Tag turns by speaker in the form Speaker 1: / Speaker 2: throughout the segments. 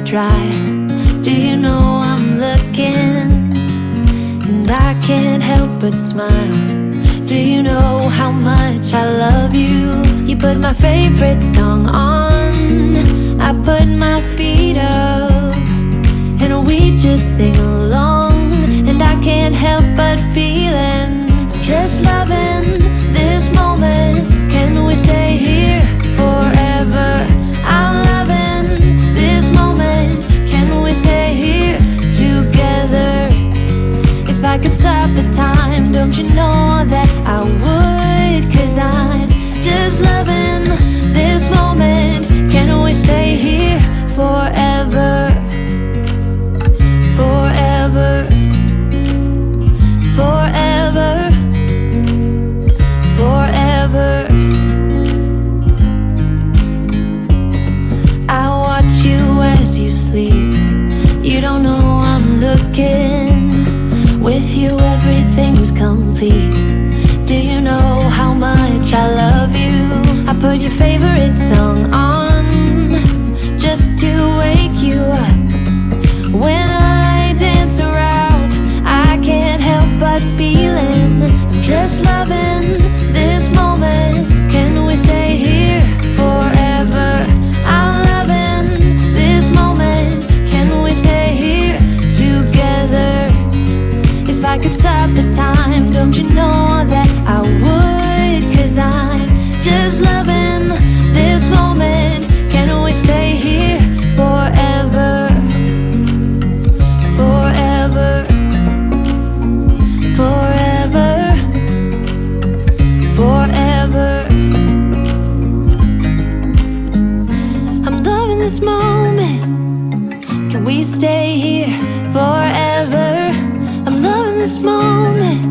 Speaker 1: dry. Do you know I'm looking? And I can't help but smile. Do you know how much I love you? You put my favorite song on, I put my feet up, and we just sing along. And I can't help but feeling, just loving this moment. Can we stay here forever? I'm loving this moment. Can we stay here together? If I could stop the time, don't you know that I would? 'Cause I'm just loving this moment. Can we stay here forever? Forever, forever, forever. I watch you as you sleep. You don't know I'm looking. With you everything's complete. Do you know how much I love you? I put your favorite song on just to wake you up. When I dance around, I can't help but feeling, just loving this moment. Can we stay here forever? I'm loving this moment. Can we stay here together? If I could stop the time, don't you know that I would? 'Cause I'm just loving this moment. Can we stay here forever? Forever, forever, forever. I'm loving this moment. Can we stay here forever? I'm loving this moment.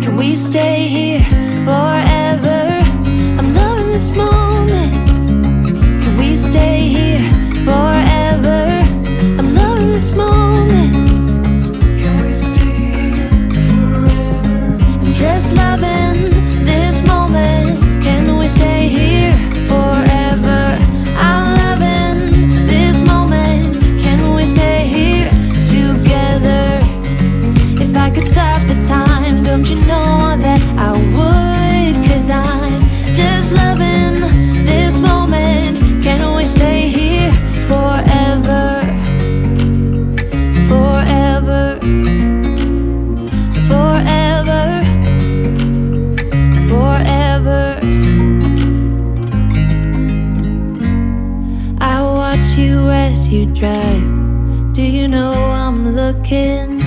Speaker 1: Can we stay here forever? I'm loving this moment. Can we stay here forever? I'm loving this moment. Can we stay here forever? I'm just loving this moment. Can we stay here forever? I'm loving this moment. Can we stay here together? If I could stop the time, don't you know that I would? 'Cause I'm just loving this moment. Can we stay here forever? Forever, forever, forever. I watch you as you drive. Do you know I'm looking?